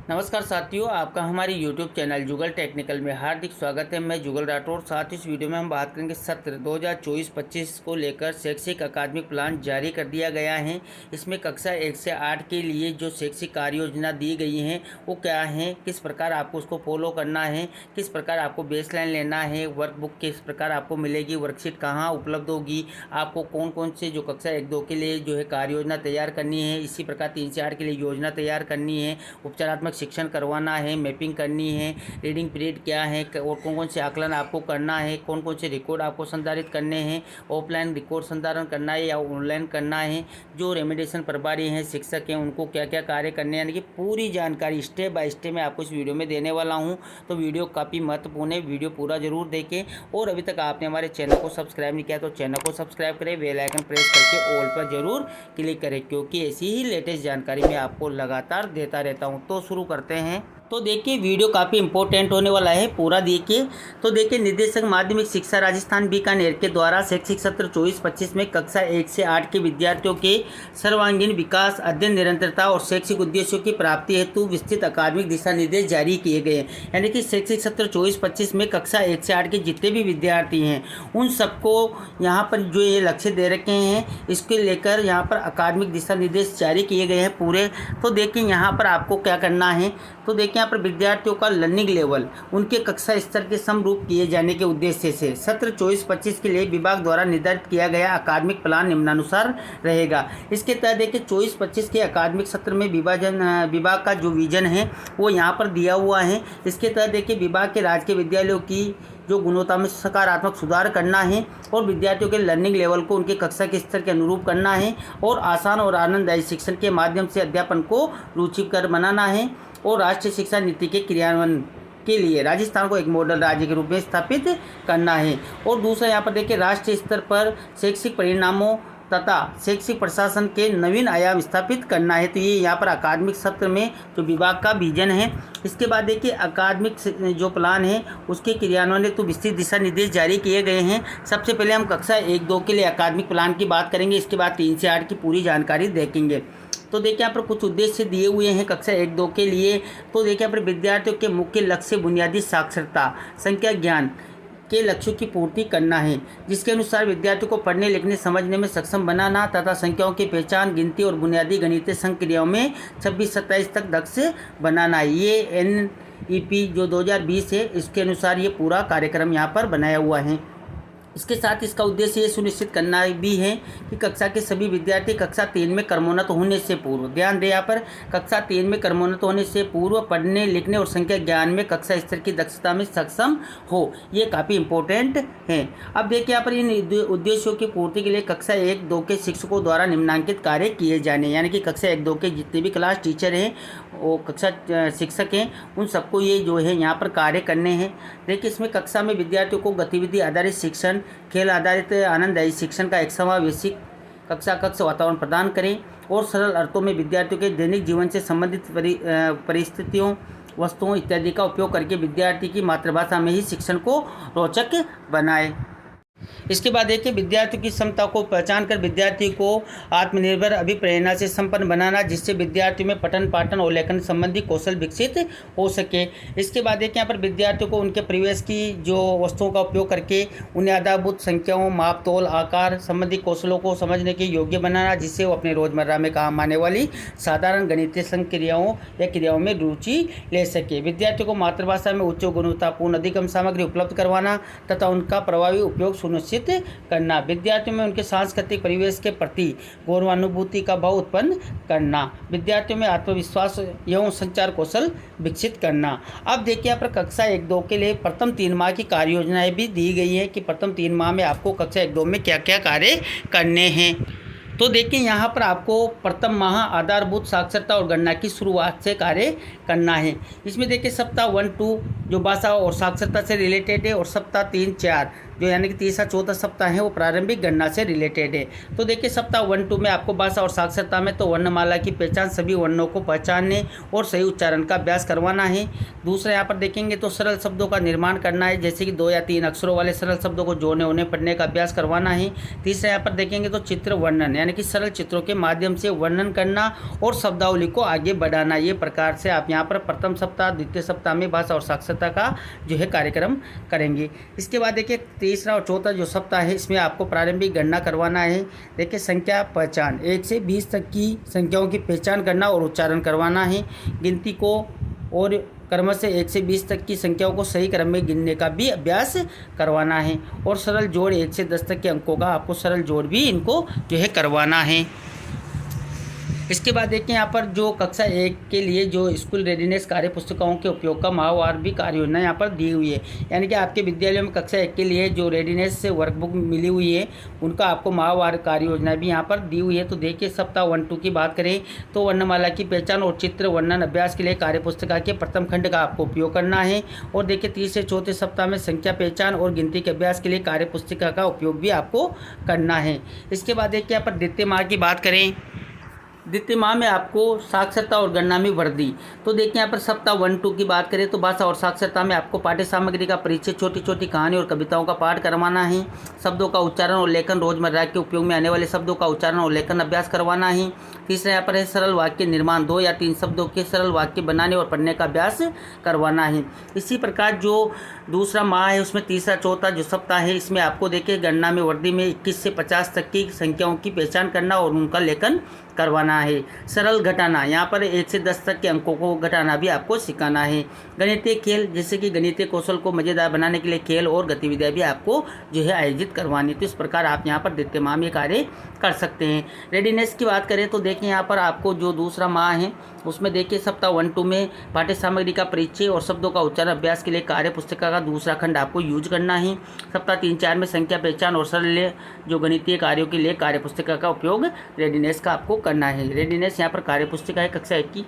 नमस्कार साथियों, आपका हमारे YouTube चैनल जुगल टेक्निकल में हार्दिक स्वागत है। मैं जुगल राठौर। साथ इस वीडियो में हम बात करेंगे सत्र 2024-25 को लेकर शैक्षिक अकादमिक प्लान जारी कर दिया गया है। इसमें कक्षा 1 से 8 के लिए जो शैक्षिक कार्य योजना दी गई हैं वो क्या है, किस प्रकार आपको उसको फॉलो करना है, किस प्रकार आपको बेसलाइन लेना है, वर्कबुक किस प्रकार आपको मिलेगी, वर्कशीट कहाँ उपलब्ध होगी, आपको कौन कौन से जो कक्षा 1-2 के लिए जो है कार्य योजना तैयार करनी है, इसी प्रकार 3 से 8 के लिए योजना तैयार करनी है, उपचारात्मक शिक्षण करवाना है, मैपिंग करनी है, रीडिंग पीरियड क्या है और कौन कौन से आकलन आपको करना है, कौन कौन से रिकॉर्ड आपको संधारित करने हैं, ऑफलाइन रिकॉर्ड संधारण करना है या ऑनलाइन करना है, जो रेमेडिएशन प्रभारी हैं शिक्षक हैं उनको क्या क्या कार्य करने हैं, यानी कि पूरी जानकारी स्टेप बाय स्टेप मैं आपको इस वीडियो में देने वाला हूं। तो वीडियो काफ़ी महत्वपूर्ण है, वीडियो पूरा जरूर देखें। और अभी तक आपने हमारे चैनल को सब्सक्राइब नहीं किया तो चैनल को सब्सक्राइब करें, बेल आइकन प्रेस करके ऑल पर जरूर क्लिक करें, क्योंकि ऐसी ही लेटेस्ट जानकारी मैं आपको लगातार देता रहता हूं। तो शुरू करते हैं। तो देखिए, वीडियो काफ़ी इंपॉर्टेंट होने वाला है, पूरा देखिए। तो देखिए, निदेशक माध्यमिक शिक्षा राजस्थान बीकानेर के द्वारा शैक्षिक सत्र 24-25 में कक्षा 1 से 8 के विद्यार्थियों के सर्वांगीण विकास, अध्ययन निरंतरता और शैक्षिक उद्देश्यों की प्राप्ति हेतु विस्तृत अकादमिक दिशा निर्देश जारी किए गए हैं। यानी कि शैक्षिक सत्र 24-25 में कक्षा 1 से 8 के जितने भी विद्यार्थी हैं उन सबको यहाँ पर जो ये लक्ष्य दे रखे हैं, इसके लेकर यहाँ पर अकादमिक दिशा निर्देश जारी किए गए हैं पूरे। तो देखिए, यहाँ पर आपको क्या करना है। तो देखिए, यहाँ पर विद्यार्थियों का लर्निंग लेवल उनके कक्षा स्तर के समरूप किए जाने के उद्देश्य से सत्र 24-25 के लिए विभाग द्वारा निर्धारित किया गया अकादमिक प्लान निम्नानुसार रहेगा। इसके तहत देखिए, 24-25 के अकादमिक सत्र में विभाग का जो विजन है वो यहाँ पर दिया हुआ है। इसके तहत देखिए, विभाग के राजकीय विद्यालयों की जो गुणवत्ता में सकारात्मक सुधार करना है और विद्यार्थियों के लर्निंग लेवल को उनके कक्षा के स्तर के अनुरूप करना है और आसान और आनंददायी शिक्षण के माध्यम से अध्यापन को रुचिकर बनाना है और राष्ट्रीय शिक्षा नीति के क्रियान्वयन के लिए राजस्थान को एक मॉडल राज्य के रूप में स्थापित करना है। और दूसरा यहाँ पर देखिए, राष्ट्रीय स्तर पर शैक्षिक परिणामों तथा शैक्षिक प्रशासन के नवीन आयाम स्थापित करना है। तो ये यहाँ पर अकादमिक सत्र में जो विभाग का विजन है। इसके बाद देखिए, अकादमिक जो प्लान है उसके क्रियान्वयन हेतु विस्तृत दिशा निर्देश जारी किए गए हैं। सबसे पहले हम कक्षा 1-2 के लिए अकादमिक प्लान की बात करेंगे, इसके बाद 3 से 8 की पूरी जानकारी देखेंगे। तो देखिए, यहाँ पर कुछ उद्देश्य दिए हुए हैं कक्षा 1-2 के लिए। तो देखिए, यहाँ पर विद्यार्थियों के मुख्य लक्ष्य बुनियादी साक्षरता, संख्या ज्ञान के लक्ष्यों की पूर्ति करना है, जिसके अनुसार विद्यार्थियों को पढ़ने लिखने समझने में सक्षम बनाना तथा संख्याओं की पहचान, गिनती और बुनियादी गणितीय संक्रियाओं में 26-27 तक दक्ष बनाना है। ये NEP जो 2020 है इसके अनुसार ये पूरा कार्यक्रम यहाँ पर बनाया हुआ है। इसके साथ इसका उद्देश्य ये सुनिश्चित करना भी है कि कक्षा के सभी विद्यार्थी कक्षा 3 में क्रमोन्नत होने से पूर्व, ध्यान दें यहाँ पर, कक्षा 3 में क्रमोन्नत होने से पूर्व पढ़ने लिखने और संख्या ज्ञान में कक्षा स्तर की दक्षता में सक्षम हो। ये काफ़ी इंपॉर्टेंट है। अब देखिए, यहाँ पर इन उद्देश्यों की पूर्ति के लिए कक्षा 1-2 के शिक्षकों द्वारा निम्नांकित कार्य किए जाने, यानी कि कक्षा 1-2 के जितने भी क्लास टीचर हैं वो कक्षा शिक्षक हैं उन सबको ये जो है यहाँ पर कार्य करने हैं। देखिए, इसमें कक्षा में विद्यार्थियों को गतिविधि आधारित शिक्षण, खेल आधारित आनंददायी शिक्षण का एक समावेशी कक्षा कक्ष वातावरण प्रदान करें और सरल अर्थों में विद्यार्थियों के दैनिक जीवन से संबंधित परिस्थितियों, वस्तुओं इत्यादि का उपयोग करके विद्यार्थी की मातृभाषा में ही शिक्षण को रोचक बनाए। इसके बाद देखिए, विद्यार्थियों की क्षमता को पहचान कर विद्यार्थी को आत्मनिर्भर अभिप्रेरणा से संपन्न बनाना, जिससे विद्यार्थियों में पठन पाठन और लेखन संबंधी कौशल विकसित हो सके। इसके बाद देखिए, यहाँ पर विद्यार्थियों को उनके परिवेश की जो वस्तुओं का उपयोग करके उन्हें आधारभूत संख्याओं, माप तोल, आकार संबंधी कौशलों को समझने के योग्य बनाना, जिससे वो अपने रोजमर्रा में काम आने वाली साधारण गणितीय संक्रियाओं या क्रियाओं में रुचि ले सके। विद्यार्थियों को मातृभाषा में उच्च गुणवत्तापूर्ण अधिगम सामग्री उपलब्ध करवाना तथा उनका प्रभावी उपयोग सुनिश्चित करना। विद्यार्थियों में उनके सांस्कृतिक परिवेश के प्रति गौरवानुभूति का भाव उत्पन्न करना। विद्यार्थियों में आत्मविश्वास एवं संचार कौशल विकसित करना। अब देखिए, यहाँ पर कक्षा 1-2 के लिए प्रथम 3 माह की कार्य योजनाएं भी दी गई है कि प्रथम 3 माह में आपको कक्षा 1-2 में क्या क्या कार्य करने हैं। तो देखिए, यहाँ पर आपको प्रथम माह आधारभूत साक्षरता और गणना की शुरुआत से कार्य करना है। इसमें देखिए, सप्ताह 1-2 जो भाषा और साक्षरता से रिलेटेड है, और सप्ताह 3, 4 जो यानी कि तीसरा चौथा सप्ताह है वो प्रारंभिक गणना से रिलेटेड है। तो देखिए सप्ताह 1, 2 में आपको भाषा और साक्षरता में तो वर्णमाला की पहचान, सभी वर्णों को पहचानने और सही उच्चारण का अभ्यास करवाना है। दूसरा यहाँ पर देखेंगे तो सरल शब्दों का निर्माण करना है, जैसे कि 2 या 3 अक्षरों वाले सरल शब्दों को जोड़ने उन्हें पढ़ने का अभ्यास करवाना है। तीसरा यहाँ पर देखेंगे तो चित्र वर्णन, यानी कि सरल चित्रों के माध्यम से वर्णन करना और शब्दावली को आगे बढ़ाना। ये प्रकार से आप यहाँ पर प्रथम सप्ताह, द्वितीय सप्ताह में भाषा और साक्षरता का जो है कार्यक्रम करेंगे। इसके बाद देखिए तीसरा और चौथा जो सप्ताह है इसमें आपको प्रारंभिक गणना करवाना है। देखिए संख्या पहचान, 1 से 20 तक की संख्याओं की पहचान करना और उच्चारण करवाना है। गिनती को और क्रम से 1 से 20 तक की संख्याओं को सही क्रम में गिनने का भी अभ्यास करवाना है। और सरल जोड़ 1 से 10 तक के अंकों का आपको सरल जोड़ भी इनको जो है करवाना है। इसके बाद देखिए यहाँ पर जो कक्षा 1 के लिए जो स्कूल रेडीनेस कार्य पुस्तिकाओं के उपयोग का माहवार भी कार्य योजना यहाँ पर दी हुई है, यानी कि आपके विद्यालयों में कक्षा 1 के लिए जो रेडीनेस से वर्कबुक मिली हुई है उनका आपको माहवार कार्य योजना भी यहाँ पर दी हुई है। तो देखिए सप्ताह 1, 2 की बात करें तो वर्णमाला की पहचान और चित्र वर्णन अभ्यास के लिए कार्य पुस्तिका के प्रथम खंड का आपको उपयोग करना है। और देखिए तीसरे चौथे सप्ताह में संख्या पहचान और गिनती के अभ्यास के लिए कार्य पुस्तिका का उपयोग भी आपको करना है। इसके बाद देखिए यहाँ पर द्वितीय माह की बात करें, द्वितीय माह में आपको साक्षरता और गणना में वृद्धि। तो देखिए यहाँ पर सप्ताह 1, 2 की बात करें तो भाषा और साक्षरता में आपको पाठ्य सामग्री का परिचय, छोटी छोटी कहानी और कविताओं का पाठ करवाना है। शब्दों का उच्चारण और लेखन, रोजमर्रा के उपयोग में आने वाले शब्दों का उच्चारण और लेखन अभ्यास करवाना है। तीसरा यहाँ पर है सरल वाक्य निर्माण, 2 या 3 शब्दों के सरल वाक्य बनाने और पढ़ने का अभ्यास करवाना है। इसी प्रकार जो दूसरा माह है उसमें तीसरा चौथा जो सप्ताह है इसमें आपको देखिए गणना में वृद्धि में 21 से 50 तक की संख्याओं की पहचान करना और उनका लेखन करवाना है। सरल घटाना, यहाँ पर 1 से 10 तक के अंकों को घटाना भी आपको सिखाना है। गणितीय खेल, जैसे कि गणितीय कौशल को मज़ेदार बनाने के लिए खेल और गतिविधियाँ भी आपको जो है आयोजित करवानी। तो इस प्रकार आप यहाँ पर द्वितीय माह में कार्य कर सकते हैं। रेडीनेस की बात करें तो देखिए यहाँ पर आपको जो दूसरा माह है उसमें देखिए सप्ताह 1, 2 में पाठ्य सामग्री का परिचय और शब्दों का उच्चारण अभ्यास के लिए कार्य पुस्तिका का दूसरा खंड आपको यूज करना है। सप्ताह 3, 4 में संख्या पहचान और सरल जो गणितीय कार्यों के लिए कार्य पुस्तिका का उपयोग रेडीनेस का आपको करना है। रेडीनेस यहाँ पर कार्य पुस्तिका है कक्षा 1 की।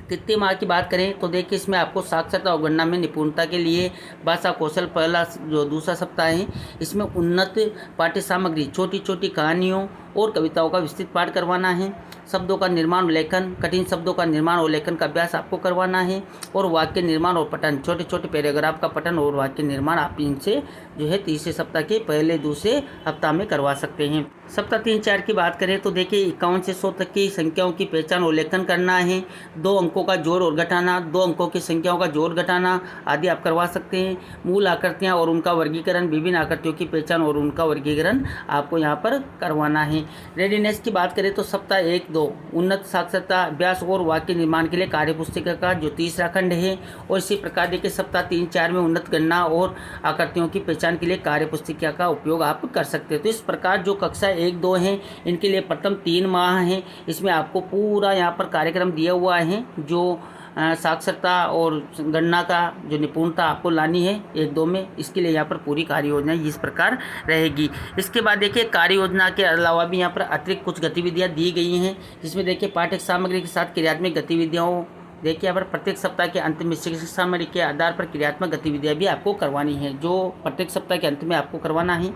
तृतीय माह की बात करें तो देखिए इसमें आपको साक्षरता और गणना में निपुणता के लिए भाषा कौशल पहला जो दूसरा सप्ताह है इसमें उन्नत पाठ्य सामग्री, छोटी छोटी कहानियों और कविताओं का विस्तृत पाठ करवाना है। शब्दों का निर्माण और लेखन, कठिन शब्दों का निर्माण और लेखन का अभ्यास आपको करवाना है। और वाक्य निर्माण और पठन, छोटे छोटे पैराग्राफ का पठन और वाक्य निर्माण आप इनसे जो है तीसरे सप्ताह के पहले दूसरे हफ्ता में करवा सकते हैं। सप्ताह 3, 4 की बात करें तो देखिए 51 से 100 तक की संख्याओं की पहचान और लेखन करना है। 2 अंकों का जोड़ और घटाना, 2 अंकों की संख्याओं का जोड़ घटाना आदि आप करवा सकते हैं। मूल आकृतियाँ और उनका वर्गीकरण, विभिन्न आकृतियों की पहचान और उनका वर्गीकरण आपको यहाँ पर करवाना है। रेडीनेस की बात करें तो सप्ताह 1, 2 उन्नत साक्षरता अभ्यास और वाक्य निर्माण के लिए कार्य पुस्तिका का जो तीसरा खंड है। और इसी प्रकार देखिए सप्ताह 3, 4 में उन्नत गणना और आकृतियों की पहचान के लिए कार्य पुस्तिका का उपयोग आप कर सकते हैं। तो इस प्रकार जो कक्षा 1, 2 हैं इनके लिए प्रथम 3 माह हैं, इसमें आपको पूरा यहाँ पर कार्यक्रम दिया हुआ है। जो साक्षरता और गणना का जो निपुणता आपको लानी है 1, 2 में, इसके लिए यहाँ पर पूरी कार्य योजना इस प्रकार रहेगी। इसके बाद देखिए कार्य योजना के अलावा भी यहाँ पर अतिरिक्त कुछ गतिविधियाँ दी गई हैं, जिसमें देखिए पाठ्य सामग्री के साथ क्रियात्मक गतिविधियों, देखिए यहाँ पर प्रत्येक सप्ताह के अंत में शिक्षक सामग्री के आधार पर क्रियात्मक गतिविधियाँ भी आपको करवानी है, जो प्रत्येक सप्ताह के अंत में आपको करवाना है।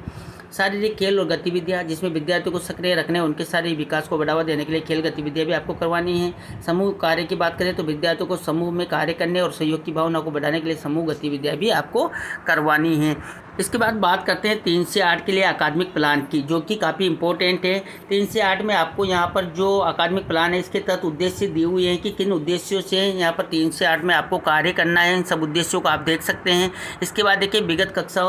शारीरिक खेल और गतिविधियाँ, जिसमें विद्यार्थियों को सक्रिय रखने और उनके शारीरिक विकास को बढ़ावा देने के लिए खेल गतिविधियाँ भी आपको करवानी है। समूह कार्य की बात करें तो विद्यार्थियों को समूह में कार्य करने और सहयोग की भावना को बढ़ाने के लिए समूह गतिविधियाँ भी आपको करवानी है। इसके बाद बात करते हैं 3 से 8 के लिए अकादमिक प्लान की, जो कि काफ़ी इंपॉर्टेंट है। 3 से 8 में आपको यहाँ पर जो अकादमिक प्लान है इसके तहत उद्देश्य दिए हुए हैं कि किन उद्देश्यों से यहाँ पर 3 से 8 में आपको कार्य करना है। इन सब उद्देश्यों को आप देख सकते हैं। इसके बाद देखिए विगत कक्षा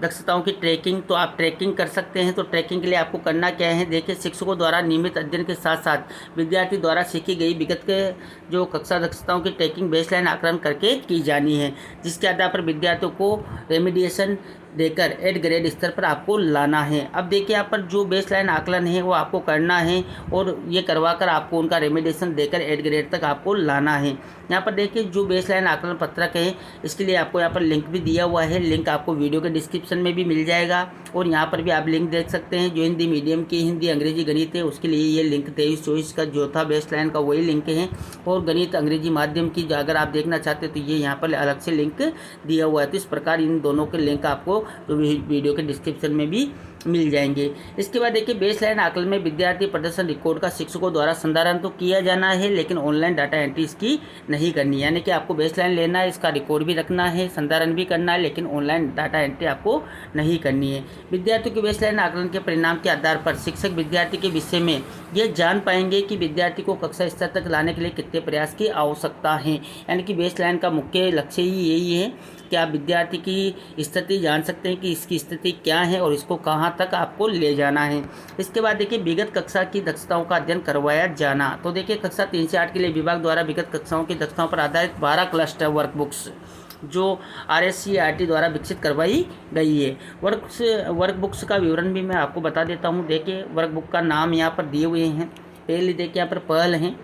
दक्षताओं की ट्रैकिंग, तो आप ट्रैकिंग कर सकते हैं। तो ट्रैकिंग के लिए आपको करना क्या है, देखिए शिक्षकों द्वारा नियमित अध्ययन के साथ साथ विद्यार्थी द्वारा सीखी गई विगत के जो कक्षा दक्षताओं की ट्रैकिंग बेसलाइन आकलन करके की जानी है, जिसके आधार पर विद्यार्थियों को रेमिडिएशन देकर एड ग्रेड स्तर पर आपको लाना है। अब देखिए यहाँ पर जो बेसलाइन आकलन है वो आपको करना है और ये करवा कर आपको उनका रेमिडिएशन देकर एड ग्रेड तक आपको लाना है। यहाँ पर देखिए जो बेसलाइन आकलन पत्रक है इसके लिए आपको यहाँ पर लिंक भी दिया हुआ है, लिंक आपको वीडियो के डिस्क्रिप्शन में भी मिल जाएगा और यहाँ पर भी आप लिंक देख सकते हैं। जो हिंदी मीडियम की हिंदी अंग्रेजी गणित है उसके लिए ये लिंक 23-24 का जो था बेसलाइन का वही लिंक है, और गणित अंग्रेजी माध्यम की अगर आप देखना चाहते हैं तो ये यहाँ पर अलग से लिंक दिया हुआ है। तो इस प्रकार इन दोनों के लिंक आपको वीडियो के डिस्क्रिप्शन में भी मिल जाएंगे। इसके बाद देखिए बेसलाइन आकलन में विद्यार्थी प्रदर्शन रिकॉर्ड का शिक्षकों द्वारा संधारण तो किया जाना है, लेकिन ऑनलाइन डाटा एंट्री इसकी नहीं करनी, यानी कि आपको बेसलाइन लेना है, इसका रिकॉर्ड भी रखना है, संधारण भी करना है, लेकिन ऑनलाइन डाटा एंट्री आपको नहीं करनी है। विद्यार्थियों के बेसलाइन आकलन के परिणाम के आधार पर शिक्षक विद्यार्थी के विषय में यह जान पाएंगे कि विद्यार्थी को कक्षा स्तर तक लाने के लिए कितने प्रयास की आवश्यकता है। यानी कि बेसलाइन का मुख्य लक्ष्य ही यही है कि आप विद्यार्थी की स्थिति जान सकते हैं कि इसकी स्थिति क्या है और इसको कहाँ तक आपको ले जाना है। इसके बाद देखिए विगत कक्षा की दक्षताओं का अध्ययन करवाया जाना। तो देखिए कक्षा 3 से 8 के लिए विभाग द्वारा विगत कक्षाओं की दक्षताओं पर आधारित 12 क्लस्टर वर्कबुक्स जो RSCERT द्वारा विकसित करवाई गई है। वर्कबुक्स का विवरण भी मैं आपको बता देता हूँ। देखिए वर्कबुक का नाम यहाँ पर दिए हुए हैं। पहले देखिए यहाँ पर पहल है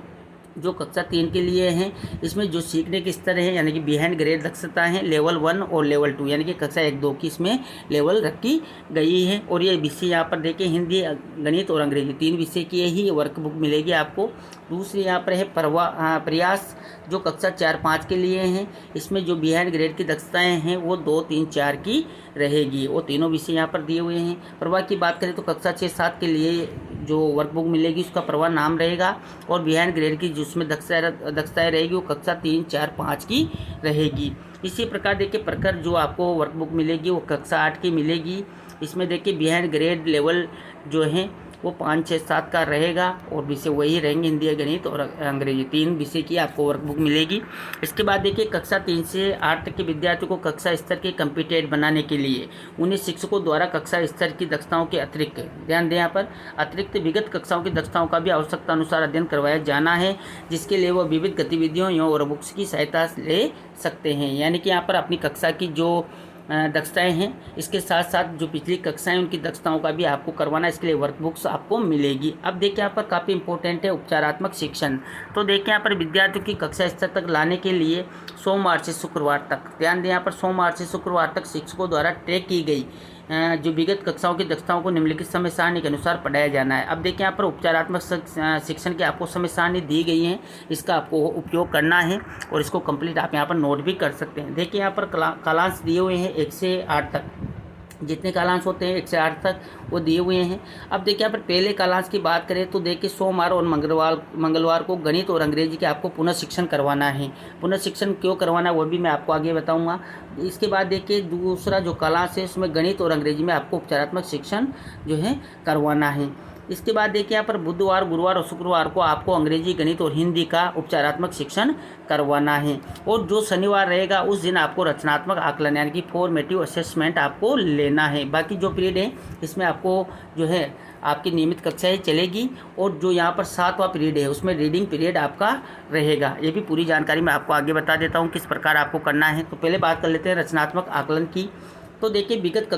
जो कक्षा 3 के लिए हैं। इसमें जो सीखने के स्तर हैं यानी कि बिहाइंड ग्रेड दक्षता है लेवल 1 और लेवल 2, यानी कि कक्षा 1-2 की इसमें लेवल रखी गई है। और ये विषय यहाँ पर देखिए हिंदी गणित और अंग्रेजी 3 विषय की ही वर्कबुक मिलेगी आपको। दूसरी यहाँ पर है प्रयास जो कक्षा 4-5 के लिए हैं। इसमें जो बिहाइंड ग्रेड की दक्षताएँ हैं वो 2, 3, 4 की रहेगी। वो तीनों विषय यहाँ पर दिए हुए हैं। प्रवाह की बात करें तो कक्षा 6-7 के लिए जो वर्कबुक मिलेगी उसका प्रवाह नाम रहेगा, और बिहाइंड ग्रेड की जिसमें दक्षताएँ रहेगी वो कक्षा 3, 4, 5 की रहेगी। इसी प्रकार देखिए प्रकर जो आपको वर्कबुक मिलेगी वो कक्षा 8 की मिलेगी। इसमें देखिए बिहाइंड ग्रेड लेवल जो है वो 5, 6, 7 का रहेगा, और विषय वही रहेंगे हिंदी गणित और अंग्रेजी 3 विषय की आपको वर्कबुक मिलेगी। इसके बाद देखिए कक्षा 3 से 8 तक के विद्यार्थियों को कक्षा स्तर के कम्पिटेंट बनाने के लिए उन्हें शिक्षकों द्वारा कक्षा स्तर की दक्षताओं के अतिरिक्त, ध्यान दें यहाँ पर, अतिरिक्त विगत कक्षाओं की दक्षताओं का भी आवश्यकता अनुसार अध्ययन करवाया जाना है, जिसके लिए वो विविध गतिविधियों या वर्कबुक्स की सहायता ले सकते हैं। यानी कि यहाँ पर अपनी कक्षा की जो दक्षताएं हैं इसके साथ साथ जो पिछली कक्षाएं उनकी दक्षताओं का भी आपको करवाना, इसके लिए वर्कबुक्स आपको मिलेगी। अब देखिए यहाँ पर काफ़ी इंपॉर्टेंट है उपचारात्मक शिक्षण। तो देखिए यहाँ पर विद्यार्थियों की कक्षा स्तर तक लाने के लिए सोमवार से शुक्रवार तक, ध्यान दें यहाँ पर सोमवार से शुक्रवार तक शिक्षकों द्वारा तय की गई जो विगत कक्षाओं की दक्षताओं को निम्नलिखित समय सारणी के अनुसार पढ़ाया जाना है। अब देखिए यहाँ पर उपचारात्मक शिक्षण की आपको समय सारणी दी गई है, इसका आपको उपयोग करना है और इसको कंप्लीट आप यहाँ पर नोट भी कर सकते हैं। देखिए यहाँ पर कालांश दिए हुए हैं 1 से 8 तक, जितने कालांश होते हैं 1 से 8 तक वो दिए हुए हैं। अब देखिए यहाँ पर पहले कालांश की बात करें तो देखिए सोमवार और मंगलवार को गणित और अंग्रेजी के आपको पुनः शिक्षण करवाना है। पुनः शिक्षण क्यों करवाना है वो भी मैं आपको आगे बताऊंगा। इसके बाद देखिए दूसरा जो कालांश है उसमें गणित और अंग्रेजी में आपको उपचारात्मक शिक्षण जो है करवाना है। इसके बाद देखिए यहाँ पर बुधवार, गुरुवार और शुक्रवार को आपको अंग्रेजी, गणित और हिंदी का उपचारात्मक शिक्षण करवाना है। और जो शनिवार रहेगा उस दिन आपको रचनात्मक आकलन यानी कि फॉर्मेटिव असेसमेंट आपको लेना है। बाकी जो पीरियड है इसमें आपको जो है आपकी नियमित कक्षाएं चलेगी, और जो यहाँ पर 7वां पीरियड है उसमें रीडिंग पीरियड आपका रहेगा। ये भी पूरी जानकारी मैं आपको आगे बता देता हूँ किस प्रकार आपको करना है। तो पहले बात कर लेते हैं रचनात्मक आकलन की। तो देखिए विगत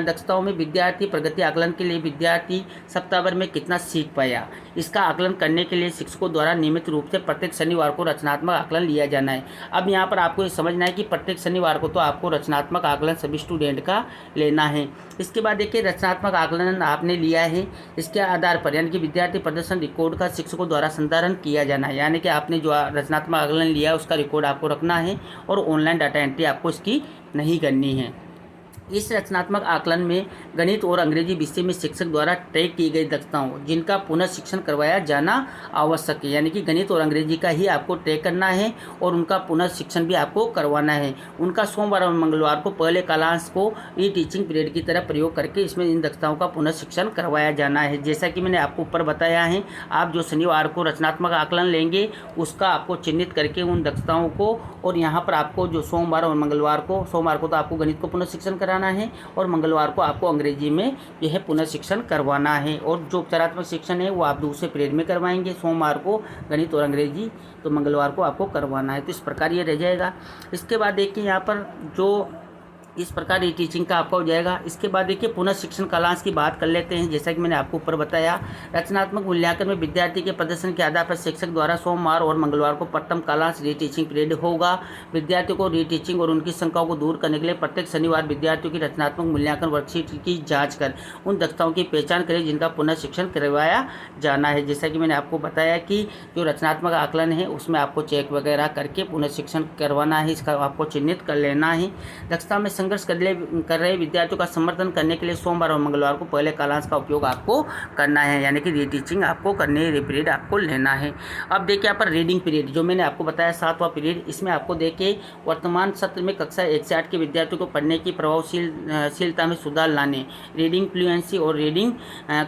दक्षताओं में विद्यार्थी प्रगति आकलन के लिए विद्यार्थी सप्ताह भर में कितना सीख पाया, इसका आकलन करने के लिए शिक्षकों द्वारा नियमित रूप से प्रत्येक शनिवार को रचनात्मक आकलन लिया जाना है। अब यहाँ पर आपको ये समझना है कि प्रत्येक शनिवार को तो आपको रचनात्मक आकलन सभी स्टूडेंट का लेना है। इसके बाद देखिए रचनात्मक आकलन आपने लिया है, इसके आधार पर यानी कि विद्यार्थी प्रदर्शन रिकॉर्ड का शिक्षकों द्वारा संधारण किया जाना है। यानी कि आपने जो रचनात्मक आकलन लिया है उसका रिकॉर्ड आपको रखना है, और ऑनलाइन डाटा एंट्री आपको इसकी नहीं करनी है। इस रचनात्मक आकलन में गणित और अंग्रेजी विषय में शिक्षक द्वारा तय की गई दक्षताओं जिनका पुनः शिक्षण करवाया जाना आवश्यक है, यानी कि गणित और अंग्रेजी का ही आपको तय करना है और उनका पुनः शिक्षण भी आपको करवाना है। उनका सोमवार और मंगलवार को पहले कालांश को ई टीचिंग पीरियड की तरह प्रयोग करके इसमें इन दक्षताओं का पुनः शिक्षण करवाया जाना है। जैसा कि मैंने आपको ऊपर बताया है, आप जो शनिवार को रचनात्मक आकलन लेंगे उसका आपको चिन्हित करके उन दक्षताओं को, और यहाँ पर आपको जो सोमवार और मंगलवार को, सोमवार को तो आपको गणित को पुनः शिक्षण कराना है और मंगलवार को आपको अंग्रेजी में यह पुनः शिक्षण करवाना है। और जो उपचारात्मक शिक्षण है वो आप दूसरे पीरियड में करवाएंगे, सोमवार को गणित और अंग्रेजी, तो मंगलवार को आपको करवाना है। तो इस प्रकार ये रह जाएगा। इसके बाद देखिए यहाँ पर जो इस प्रकार ये टीचिंग का आपका हो जाएगा। इसके बाद देखिए पुनः शिक्षण कालांश की बात कर लेते हैं। जैसा कि मैंने आपको ऊपर बताया, रचनात्मक मूल्यांकन में विद्यार्थी के प्रदर्शन के आधार पर शिक्षक द्वारा सोमवार और मंगलवार को प्रथम कालांश रीटीचिंग पीरियड होगा। विद्यार्थियों को रीटीचिंग और उनकी शंकाओं को दूर करने के लिए प्रत्येक शनिवार विद्यार्थियों की रचनात्मक मूल्यांकन वर्कशीट की जाँच कर उन दक्षताओं की पहचान करें जिनका पुनः शिक्षण करवाया जाना है। जैसा कि मैंने आपको बताया कि जो रचनात्मक आकलन है उसमें आपको चेक वगैरह करके पुनः शिक्षण करवाना है, इसका आपको चिन्हित कर लेना है। दक्षता में संघर्ष कर रहे विद्यार्थियों का समर्थन करने के लिए सोमवार और मंगलवार को पहले कालांश का उपयोग आपको करना है, यानी कि रीटीचिंग आपको करनी है, पीरियड आपको लेना है। अब देखिए यहाँ पर रीडिंग पीरियड जो मैंने आपको बताया 7वां पीरियड, इसमें आपको देखिए वर्तमान सत्र में कक्षा 1 से 8 के विद्यार्थियों को पढ़ने की प्रभावशीलता में सुधार लाने, रीडिंग फ्लुएंसी और रीडिंग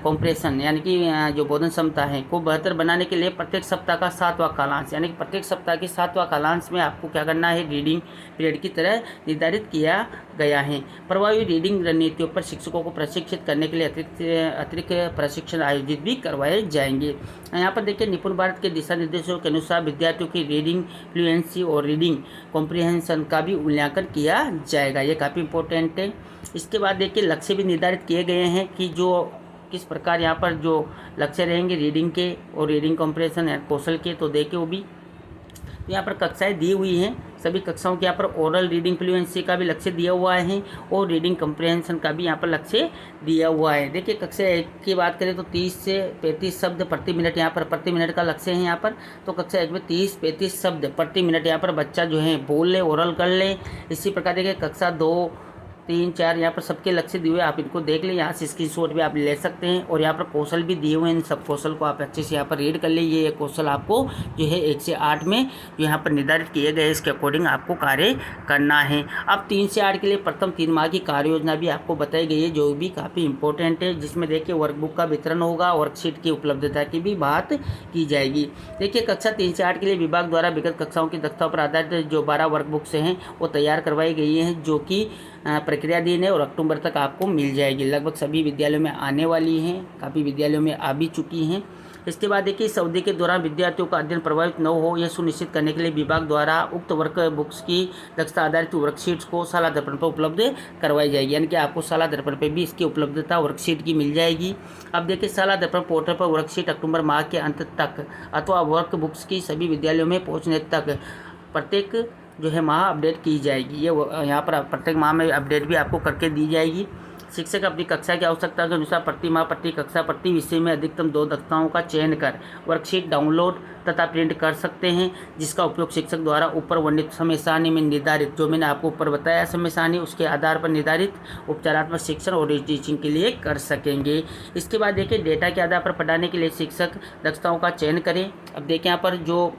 कॉम्प्रेशन यानी कि जो बोधन क्षमता है को बेहतर बनाने के लिए प्रत्येक सप्ताह का 7वां कालांश यानी कि प्रत्येक सप्ताह के 7वां कालांश में आपको क्या करना है, रीडिंग पीरियड की तरह निर्धारित किया गया है। प्रभावी रीडिंग रणनीतियों पर शिक्षकों को प्रशिक्षित करने के लिए अतिरिक्त प्रशिक्षण आयोजित भी करवाए जाएंगे। यहाँ पर देखिए निपुण भारत के दिशा निर्देशों के अनुसार विद्यार्थियों की रीडिंग फ्लुएंसी और रीडिंग कॉम्प्रिहेंशन का भी मूल्यांकन किया जाएगा, ये काफ़ी इंपॉर्टेंट है। इसके बाद देखिए लक्ष्य भी निर्धारित किए गए हैं कि जो किस प्रकार यहाँ पर जो लक्ष्य रहेंगे रीडिंग के और रीडिंग कॉम्प्रिहेंशन या कौशल के, तो देखिए वो भी यहाँ पर कक्षाएं दी हुई हैं। सभी कक्षाओं के यहाँ पर ओरल रीडिंग फ्लुएंसी का भी लक्ष्य दिया हुआ है और रीडिंग कम्प्रहेंशन का भी यहाँ पर लक्ष्य दिया हुआ है। देखिए कक्षा 1 की बात करें तो 30 से 35 शब्द प्रति मिनट यहाँ पर प्रति मिनट का लक्ष्य है यहाँ पर। तो कक्षा 1 में 30-35 शब्द प्रति मिनट यहाँ पर बच्चा जो है बोल ले, ओरल कर ले। इसी प्रकार देखिए कक्षा 2, 3, 4 यहाँ पर सबके लक्ष्य दिए हुए, आप इनको देख लें, यहाँ से स्क्रीनशॉट भी आप ले सकते हैं। और यहाँ पर कौशल भी दिए हुए हैं, इन सब कौशल को आप अच्छे से यहाँ पर रीड कर ले। ये कौशल आपको जो है 1 से 8 में यहाँ पर निर्धारित किए गए, इसके अकॉर्डिंग आपको कार्य करना है। अब 3 से 8 के लिए प्रथम 3 माह की कार्य योजना भी आपको बताई गई है, जो भी काफ़ी इंपॉर्टेंट है, जिसमें देखिए वर्कबुक का वितरण होगा, वर्कशीट की उपलब्धता की भी बात की जाएगी। देखिए कक्षा 3 से 8 के लिए विभाग द्वारा विगत कक्षाओं की दक्षताओं पर आधारित जो 12 वर्कबुक्स हैं वो तैयार करवाई गई हैं, जो कि प्रक्रियाधीन है और अक्टूबर तक आपको मिल जाएगी। लगभग सभी विद्यालयों में आने वाली हैं, काफ़ी विद्यालयों में आ भी चुकी हैं। इसके बाद देखिए इस अवधि के दौरान विद्यार्थियों का अध्ययन प्रभावित न हो, यह सुनिश्चित करने के लिए विभाग द्वारा उक्त वर्क बुक्स की दक्षता आधारित वर्कशीट्स को शाला दर्पण पर उपलब्ध करवाई जाएगी, यानी कि आपको शाला दर्पण पर भी इसकी उपलब्धता वर्कशीट की मिल जाएगी। अब देखिए शाला दर्पण पोर्टल पर वर्कशीट अक्टूबर माह के अंत तक अथवा वर्क बुक्स की सभी विद्यालयों में पहुँचने तक प्रत्येक जो है माह अपडेट की जाएगी। ये यहाँ पर प्रत्येक माह में अपडेट भी आपको करके दी जाएगी। शिक्षक अपनी कक्षा की आवश्यकता के अनुसार प्रति माह, प्रति कक्षा, प्रति विषय में अधिकतम 2 दक्षताओं का चयन कर वर्कशीट डाउनलोड तथा प्रिंट कर सकते हैं, जिसका उपयोग शिक्षक द्वारा ऊपर वर्णित समय सारणी में निर्धारित, जो मैंने आपको ऊपर बताया समय सारणी, उसके आधार पर निर्धारित उपचारात्मक शिक्षण और रीटीचिंग के लिए कर सकेंगे। इसके बाद देखिए डेटा के आधार पर पढ़ाने के लिए शिक्षक दक्षताओं का चयन करें। अब देखिए यहाँ पर जो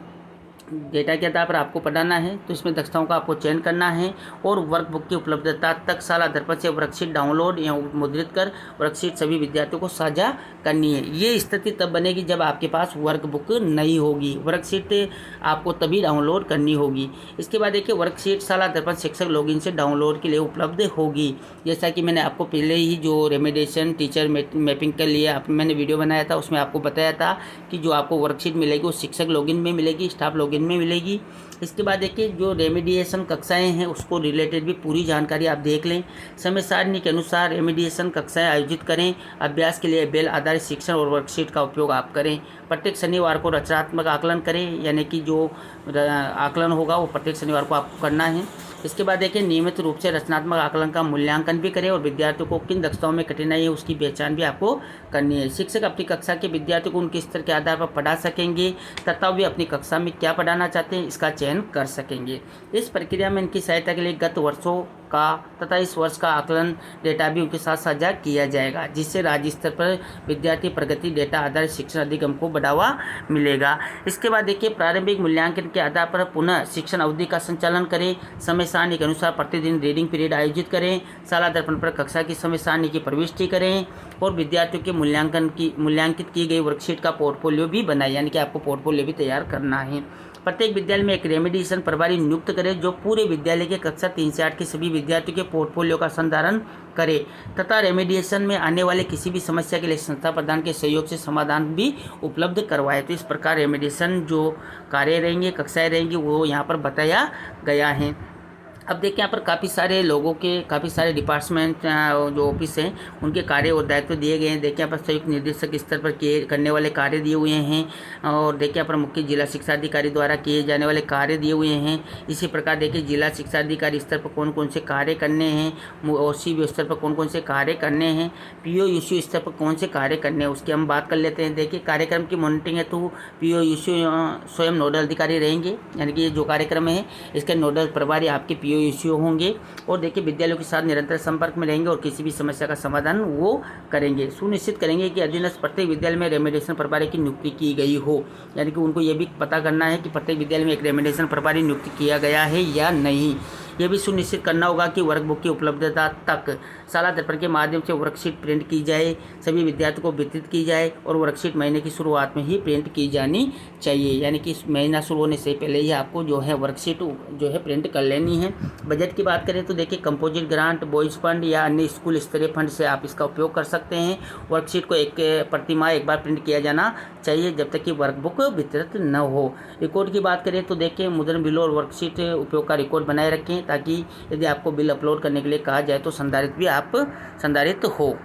डेटा के आधार पर आपको पढ़ाना है तो इसमें दक्षताओं का आपको चयन करना है और वर्कबुक की उपलब्धता तक शाला दर्पण से वर्कशीट डाउनलोड या मुद्रित कर वर्कशीट सभी विद्यार्थियों को साझा करनी है। ये स्थिति तब बनेगी जब आपके पास वर्कबुक नहीं होगी, वर्कशीट आपको तभी डाउनलोड करनी होगी। इसके बाद देखिए वर्कशीट शाला दर्पण शिक्षक लॉगिन से डाउनलोड के लिए उपलब्ध होगी। जैसा कि मैंने आपको पहले ही जो रेमेडिएशन टीचर मैपिंग के लिए मैंने वीडियो बनाया था, उसमें आपको बताया था कि जो आपको वर्कशीट मिलेगी वो शिक्षक लॉगिन में मिलेगी, स्टाफ लॉगिन में मिलेगी। इसके बाद देखिए जो रेमेडिएशन कक्षाएं हैं उसको रिलेटेड भी पूरी जानकारी आप देख लें। समय सारणी के अनुसार रेमेडिएशन कक्षाएं आयोजित करें। अभ्यास के लिए बेल आधारित शिक्षण और वर्कशीट का उपयोग आप करें। प्रत्येक शनिवार को रचनात्मक आकलन करें, यानी कि जो आकलन होगा वो प्रत्येक शनिवार को आपको करना है। इसके बाद देखिए नियमित रूप से रचनात्मक आकलन का मूल्यांकन भी करें और विद्यार्थियों को किन दक्षताओं में कठिनाई है उसकी पहचान भी आपको करनी है। शिक्षक अपनी कक्षा के विद्यार्थियों को उनके स्तर के आधार पर पढ़ा सकेंगे तथा वे अपनी कक्षा में क्या पढ़ाना चाहते हैं इसका चयन कर सकेंगे। इस प्रक्रिया में इनकी सहायता के लिए गत वर्षों का तथा इस वर्ष का आकलन डेटा भी उनके साथ साझा किया जाएगा, जिससे राज्य स्तर पर विद्यार्थी प्रगति डेटा आधारित शिक्षण अधिगम को बढ़ावा मिलेगा। इसके बाद देखिए प्रारंभिक मूल्यांकन के आधार पर पुनः शिक्षण अवधि का संचालन करें। समय सारणी के अनुसार प्रतिदिन रीडिंग पीरियड आयोजित करें। शाला दर्पण पर कक्षा की समय सारणी की प्रविष्टि करें और विद्यार्थियों के मूल्यांकित की गई वर्कशीट का पोर्टफोलियो भी बनाएं, यानी कि आपको पोर्टफोलियो भी तैयार करना है। प्रत्येक विद्यालय में एक रेमेडिएशन प्रभारी नियुक्त करें जो पूरे विद्यालय के कक्षा 3 से 8 के सभी विद्यार्थियों के पोर्टफोलियो का संधारण करे तथा रेमेडिएशन में आने वाले किसी भी समस्या के लिए संस्था प्रधान के सहयोग से समाधान भी उपलब्ध करवाए। तो इस प्रकार रेमेडिएशन जो कार्य रहेंगे, कक्षाएं रहेंगी, वो यहाँ पर बताया गया है। अब देखिए यहाँ पर काफ़ी सारे लोगों के काफ़ी सारे डिपार्टमेंट जो ऑफिस हैं उनके कार्य और दायित्व दिए गए हैं। देखिए यहाँ पर संयुक्त निदेशक स्तर पर किए करने वाले कार्य दिए हुए हैं और देखिए यहाँ पर मुख्य जिला शिक्षा अधिकारी द्वारा किए जाने वाले कार्य दिए हुए हैं। इसी प्रकार देखिए जिला शिक्षा अधिकारी स्तर पर कौन कौन से कार्य करने हैं, OCB स्तर पर कौन कौन से कार्य करने हैं, POUCO स्तर पर कौन से कार्य करने हैं, उसकी हम बात कर लेते हैं। देखिए कार्यक्रम की मॉनिटरिंग है तो POUCO स्वयं नोडल अधिकारी रहेंगे, यानी कि ये जो कार्यक्रम है इसके नोडल प्रभारी आपके POUCO होंगे। और देखिए विद्यालयों के साथ निरंतर संपर्क में रहेंगे और किसी भी समस्या का समाधान वो करेंगे। सुनिश्चित करेंगे कि अधीनस्थ प्रत्येक विद्यालय में रेमेडिएशन प्रभारी की नियुक्ति की गई हो, यानी कि उनको ये भी पता करना है कि प्रत्येक विद्यालय में एक रेमेडिएशन प्रभारी नियुक्त किया गया है या नहीं। यह भी सुनिश्चित करना होगा कि वर्कबुक की उपलब्धता तक शाला दर्पण के माध्यम से वर्कशीट प्रिंट की जाए, सभी विद्यार्थियों को वितरित की जाए और वर्कशीट महीने की शुरुआत में ही प्रिंट की जानी चाहिए, यानी कि महीना शुरू होने से पहले ही आपको जो है वर्कशीट जो है प्रिंट कर लेनी है। बजट की बात करें तो देखिए कंपोजिट ग्रांट, बॉयज़ फंड या अन्य स्कूल स्तरीय फंड से आप इसका उपयोग कर सकते हैं। वर्कशीट को प्रति माह एक बार प्रिंट किया जाना चाहिए जब तक कि वर्कबुक वितरित न हो। रिकॉर्ड की बात करें तो देखिए मुद्रण बिलों और वर्कशीट उपयोग का रिकॉर्ड बनाए रखें ताकि यदि आपको बिल अपलोड करने के लिए कहा जाए तो संधारित हो।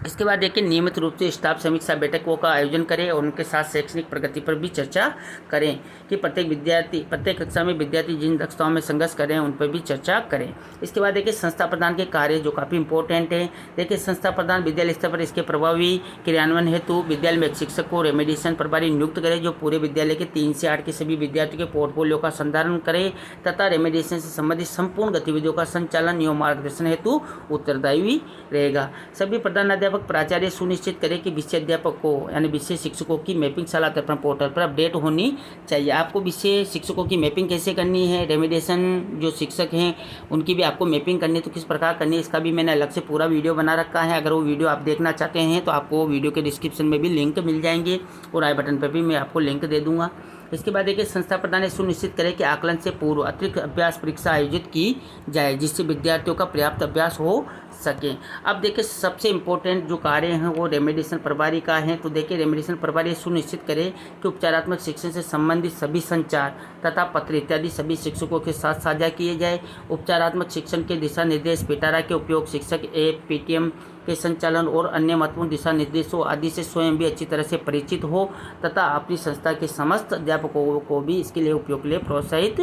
इसके बाद देखिए नियमित रूप से स्टाफ समीक्षा बैठकों का आयोजन करें और उनके साथ शैक्षणिक प्रगति पर भी चर्चा करें कि प्रत्येक कक्षा में विद्यार्थी जिन दक्षताओं में संघर्ष कर रहे हैं उन पर भी चर्चा करें। इसके बाद देखिए संस्था प्रदान के कार्य जो काफ़ी इंपॉर्टेंट है। देखिए संस्था प्रदान विद्यालय स्तर पर इसके प्रभावी क्रियान्वयन हेतु विद्यालय में एक शिक्षक को रेमेडिएशन प्रभारी नियुक्त करें जो पूरे विद्यालय के 3 से 8 के सभी विद्यार्थियों के पोर्टफोलियो का संधारण करे तथा रेमेडिएशन से संबंधित संपूर्ण गतिविधियों का संचालन एवं मार्गदर्शन हेतु उत्तरदायी रहेगा। सभी प्रधानाध्यापक प्राचार्य सुनिश्चित करें कि विषय अध्यापकों यानी विषय शिक्षकों की मैपिंग शाला दर्पण पोर्टल पर अपडेट होनी चाहिए। आपको विषय शिक्षकों की मैपिंग कैसे करनी है, रेमेडिएशन जो शिक्षक हैं उनकी भी आपको मैपिंग करनी है तो किस प्रकार करनी है, इसका भी मैंने अलग से पूरा वीडियो बना रखा है। अगर वो वीडियो आप देखना चाहते हैं तो आपको वीडियो के डिस्क्रिप्शन में भी लिंक मिल जाएंगे और आई बटन पर भी मैं आपको लिंक दे दूँगा। इसके बाद देखिए संस्था प्रधान सुनिश्चित करें कि आकलन से पूर्व अतिरिक्त अभ्यास परीक्षा आयोजित की जाए जिससे विद्यार्थियों का पर्याप्त अभ्यास हो सके। अब देखिए सबसे इम्पोर्टेंट जो कार्य हैं वो रेमेडिएशन प्रभारी का है। तो देखिए रेमेडिएशन प्रभारी सुनिश्चित करें कि उपचारात्मक शिक्षण से संबंधित सभी संचार तथा पत्र इत्यादि सभी शिक्षकों के साथ साझा किए जाए। उपचारात्मक शिक्षण के दिशा निर्देश, पिटारा के उपयोग, शिक्षक ऐप, PTM के संचालन और अन्य महत्वपूर्ण दिशा निर्देशों आदि से स्वयं भी अच्छी तरह से परिचित हो तथा अपनी संस्था के समस्त अध्यापकों को भी इसके लिए उपयोग के लिए प्रोत्साहित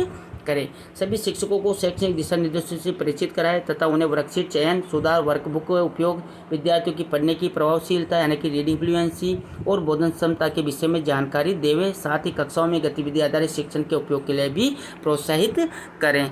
करें। सभी शिक्षकों को शैक्षणिक दिशा निर्देशों से परिचित कराएं तथा उन्हें वर्कशीट चयन, सुधार, वर्कबुक उपयोग, विद्यार्थियों की पढ़ने की प्रभावशीलता यानी कि रीडिंग फ्लुएंसी और बोधन क्षमता के विषय में जानकारी देवें। साथ ही कक्षाओं में गतिविधि आधारित शिक्षण के उपयोग के लिए भी प्रोत्साहित करें।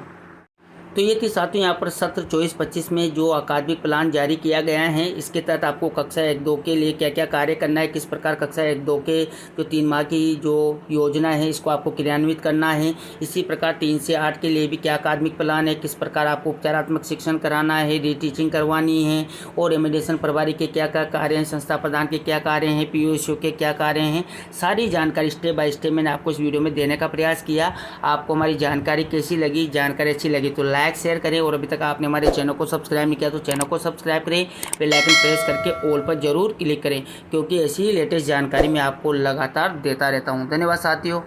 तो ये थी साथियों यहाँ पर सत्र 24-25 में जो अकादमिक प्लान जारी किया गया है। इसके तहत आपको कक्षा 1-2 के लिए क्या क्या कार्य करना है, किस प्रकार कक्षा 1-2 के जो 3 माह की जो योजना है इसको आपको क्रियान्वित करना है। इसी प्रकार 3 से 8 के लिए भी क्या अकादमिक प्लान है, किस प्रकार आपको उपचारात्मक शिक्षण कराना है, रीटीचिंग करवानी है और रेमेडिएशन प्रभारी के क्या क्या कार्य हैं, संस्था प्रधान के क्या कार्य हैं, POCO के क्या कार्य हैं, सारी जानकारी स्टेप बाय स्टेप मैंने आपको इस वीडियो में देने का प्रयास किया। आपको हमारी जानकारी कैसी लगी, जानकारी अच्छी लगी तो लाइक शेयर करें और अभी तक आपने हमारे चैनल को सब्सक्राइब नहीं किया तो चैनल को सब्सक्राइब करें, बेल आइकन प्रेस करके ऑल पर जरूर क्लिक करें क्योंकि ऐसी ही लेटेस्ट जानकारी मैं आपको लगातार देता रहता हूं। धन्यवाद साथियों।